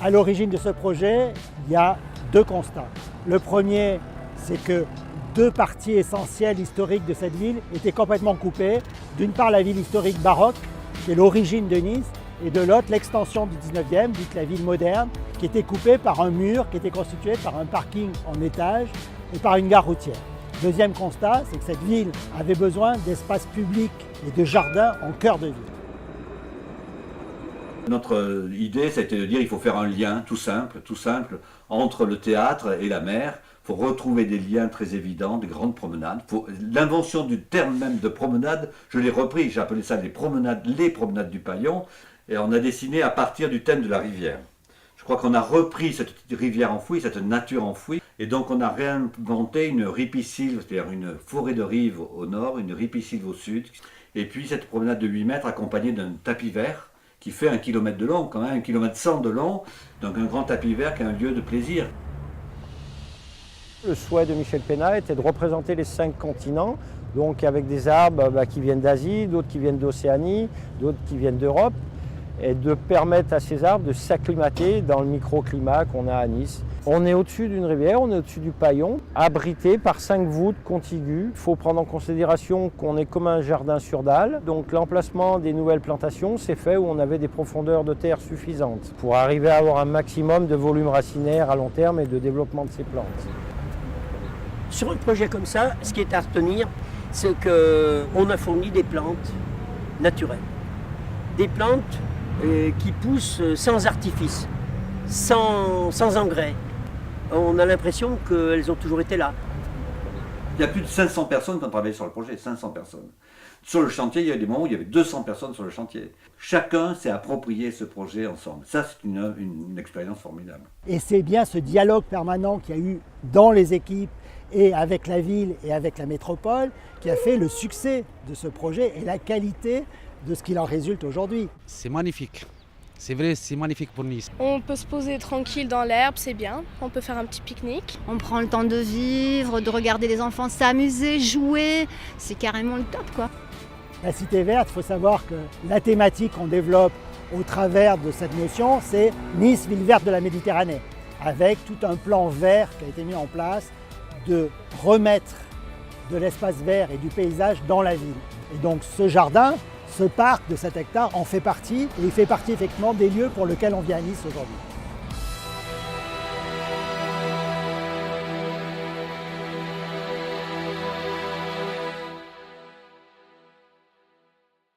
À l'origine de ce projet, il y a deux constats. Le premier, c'est que deux parties essentielles historiques de cette ville étaient complètement coupées. D'une part, la ville historique baroque, qui est l'origine de Nice, et de l'autre, l'extension du 19e, dite la ville moderne, qui était coupée par un mur qui était constitué par un parking en étage et par une gare routière. Deuxième constat, c'est que cette ville avait besoin d'espaces publics et de jardins en cœur de ville. Notre idée, c'était de dire qu'il faut faire un lien tout simple, entre le théâtre et la mer. Il faut retrouver des liens très évidents, des grandes promenades. L'invention du terme même de promenade, je l'ai repris, j'ai appelé ça les promenades du Paillon, et on a dessiné à partir du thème de la rivière. Je crois qu'on a repris cette rivière enfouie, cette nature enfouie, et donc on a réinventé une ripisylve, c'est-à-dire une forêt de rive au nord, une ripisylve au sud, et puis cette promenade de 8 mètres accompagnée d'un tapis vert, qui fait 1 km de long, quand même, 1 km 100 de long, donc un grand tapis vert qui est un lieu de plaisir. Le souhait de Michel Pénat était de représenter les 5 continents, donc avec des arbres qui viennent d'Asie, d'autres qui viennent d'Océanie, d'autres qui viennent d'Europe, et de permettre à ces arbres de s'acclimater dans le microclimat qu'on a à Nice. On est au-dessus d'une rivière, on est au-dessus du Paillon, abrité par 5 voûtes contiguës. Il faut prendre en considération qu'on est comme un jardin sur dalle. Donc l'emplacement des nouvelles plantations s'est fait où on avait des profondeurs de terre suffisantes pour arriver à avoir un maximum de volume racinaire à long terme et de développement de ces plantes. Sur un projet comme ça, ce qui est à retenir, c'est qu'on a fourni des plantes naturelles. Des plantes qui poussent sans artifice, sans engrais. On a l'impression qu'elles ont toujours été là. Il y a plus de 500 personnes qui ont travaillé sur le projet, 500 personnes. Sur le chantier, il y a des moments où il y avait 200 personnes sur le chantier. Chacun s'est approprié ce projet ensemble. Ça, c'est une expérience formidable. Et c'est bien ce dialogue permanent qu'il y a eu dans les équipes et avec la ville et avec la métropole qui a fait le succès de ce projet et la qualité de ce qu'il en résulte aujourd'hui. C'est magnifique. C'est vrai, c'est magnifique pour Nice. On peut se poser tranquille dans l'herbe, c'est bien. On peut faire un petit pique-nique. On prend le temps de vivre, de regarder les enfants s'amuser, jouer. C'est carrément le top, quoi. La Cité verte, il faut savoir que la thématique qu'on développe au travers de cette notion, c'est Nice, ville verte de la Méditerranée, avec tout un plan vert qui a été mis en place de remettre de l'espace vert et du paysage dans la ville. Et donc ce jardin, ce parc de 7 hectares en fait partie, et il fait partie effectivement des lieux pour lesquels on vient à Nice aujourd'hui.